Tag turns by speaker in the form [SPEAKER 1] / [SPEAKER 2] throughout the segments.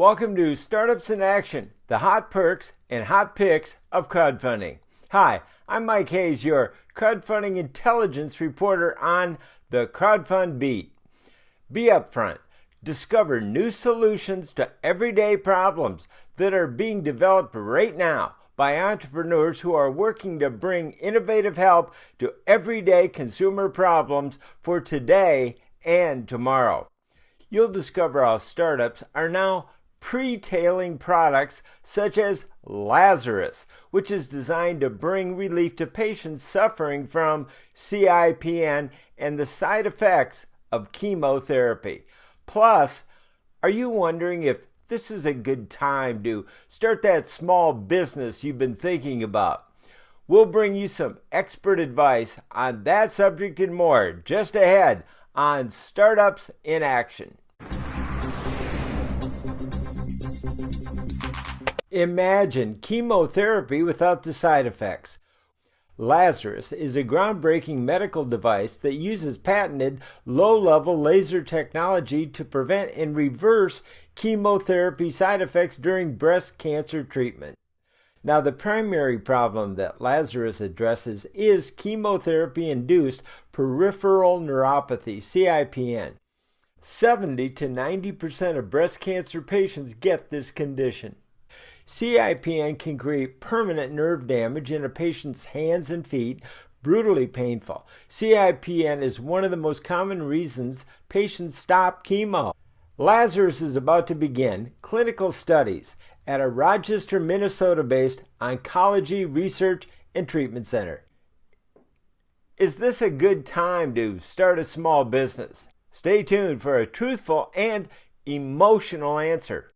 [SPEAKER 1] Welcome to Startups in Action, the hot perks and hot picks of crowdfunding. Hi, I'm Mike Hayes, your crowdfunding intelligence reporter on the CrowdfundBeat. Be upfront. Discover new solutions to everyday problems that are being developed right now by entrepreneurs who are working to bring innovative help to everyday consumer problems for today and tomorrow. You'll discover how startups are now pre-tailing products such as Lazarus, which is designed to bring relief to patients suffering from CIPN and the side effects of chemotherapy. Plus, are you wondering if this is a good time to start that small business you've been thinking about? We'll bring you some expert advice on that subject and more just ahead on Startups in Action. Imagine chemotherapy without the side effects. Lazarus is a groundbreaking medical device that uses patented low-level laser technology to prevent and reverse chemotherapy side effects during breast cancer treatment. Now, the primary problem that Lazarus addresses is chemotherapy-induced peripheral neuropathy, CIPN. 70 to 90% of breast cancer patients get this condition. CIPN can create permanent nerve damage in a patient's hands and feet, brutally painful. CIPN is one of the most common reasons patients stop chemo. Lazarus is about to begin clinical studies at a Rochester, Minnesota-based oncology research and treatment center. Is this a good time to start a small business? Stay tuned for a truthful and emotional answer.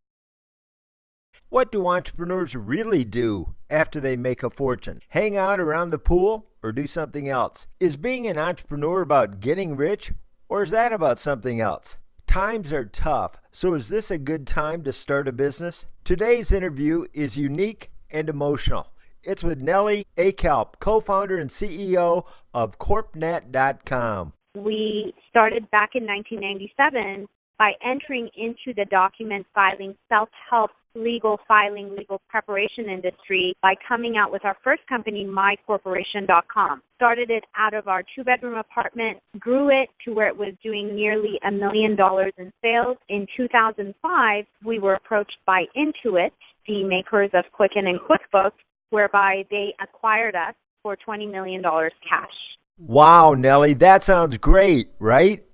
[SPEAKER 1] What do entrepreneurs really do after they make a fortune? Hang out around the pool or do something else? Is being an entrepreneur about getting rich, or is that about something else? Times are tough, so is this a good time to start a business? Today's interview is unique and emotional. It's with Nellie Akelp, co-founder and CEO of CorpNet.com.
[SPEAKER 2] We started back in 1997 by entering into the document filing, self-help, legal filing, legal preparation industry by coming out with our first company, mycorporation.com. Started it out of our two-bedroom apartment, grew it to where it was doing nearly $1 million in sales. In 2005, we were approached by Intuit, the makers of Quicken and QuickBooks, whereby they acquired us for $20 million cash.
[SPEAKER 1] Wow, Nellie, that sounds great, right?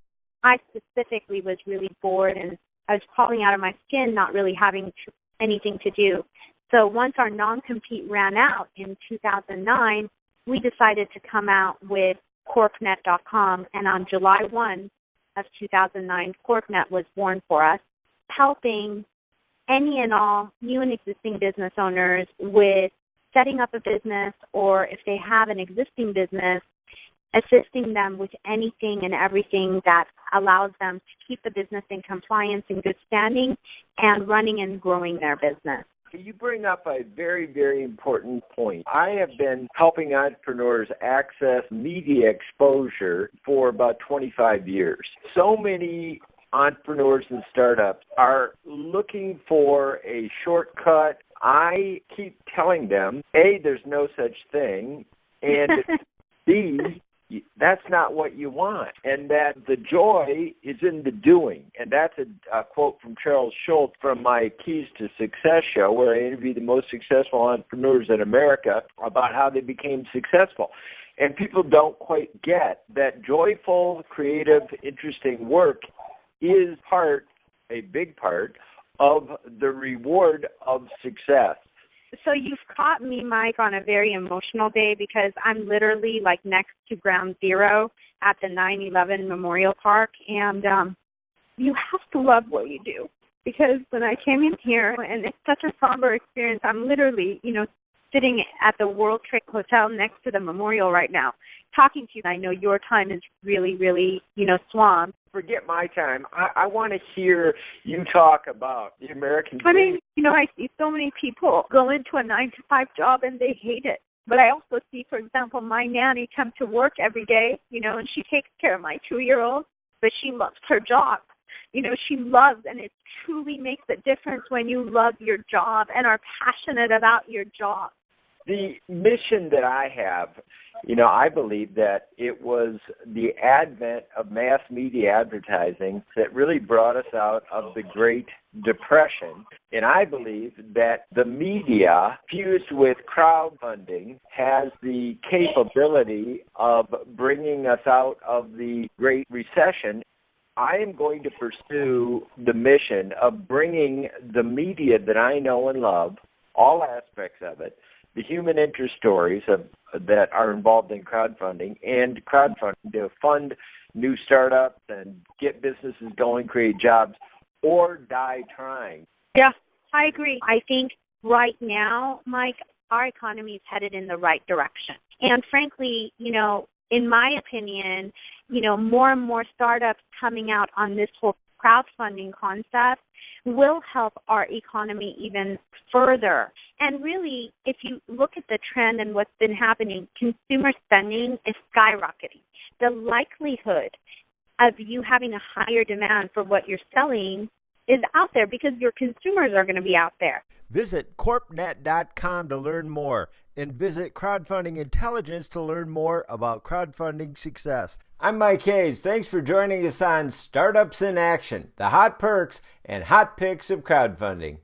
[SPEAKER 2] I specifically was really bored and I was crawling out of my skin, not really having anything to do. So once our non-compete ran out in 2009, we decided to come out with CorpNet.com, and on July 1 of 2009, CorpNet was born for us, helping any and all new and existing business owners with setting up a business, or if they have an existing business, assisting them with anything and everything that allows them to keep the business in compliance and good standing and running and growing their business.
[SPEAKER 1] You bring up a very, very important point. I have been helping entrepreneurs access media exposure for about 25 years. So many entrepreneurs and startups are looking for a shortcut. I keep telling them, A, there's no such thing, and B, that's not what you want, and that the joy is in the doing. And that's a quote from Charles Schultz from my Keys to Success show, where I interview the most successful entrepreneurs in America about how they became successful. And people don't quite get that joyful, creative, interesting work is a big part of the reward of success.
[SPEAKER 2] So you've caught me, Mike, on a very emotional day because I'm literally like next to ground zero at the 9/11 Memorial Park, and you have to love what you do, because when I came in here, and it's such a somber experience, I'm literally, sitting at the World Trade Hotel next to the memorial right now, talking to you. I know your time is really, really, swamped.
[SPEAKER 1] Forget my time. I want to hear you talk about the American dream.
[SPEAKER 2] I see so many people go into a 9-to-5 job and they hate it. But I also see, for example, my nanny come to work every day, and she takes care of my 2-year-old, but she loves her job. she loves, and it truly makes a difference when you love your job and are passionate about your job.
[SPEAKER 1] The mission that I have, I believe that it was the advent of mass media advertising that really brought us out of the Great Depression. And I believe that the media, fused with crowdfunding, has the capability of bringing us out of the Great Recession. I am going to pursue the mission of bringing the media that I know and love, all aspects of it, the human interest stories that are involved in crowdfunding and crowdfunding to fund new startups and get businesses going, create jobs, or die trying.
[SPEAKER 2] Yeah, I agree. I think right now, Mike, our economy is headed in the right direction. And frankly, in my opinion, more and more startups coming out on this whole crowdfunding concept will help our economy even further. And really, if you look at the trend and what's been happening, consumer spending is skyrocketing. The likelihood of you having a higher demand for what you're selling is out there because your consumers are going to be out there.
[SPEAKER 1] Visit CorpNet.com to learn more, and visit Crowdfunding Intelligence to learn more about crowdfunding success. I'm Mike Hayes. Thanks for joining us on Startups in Action, the hot perks and hot picks of crowdfunding.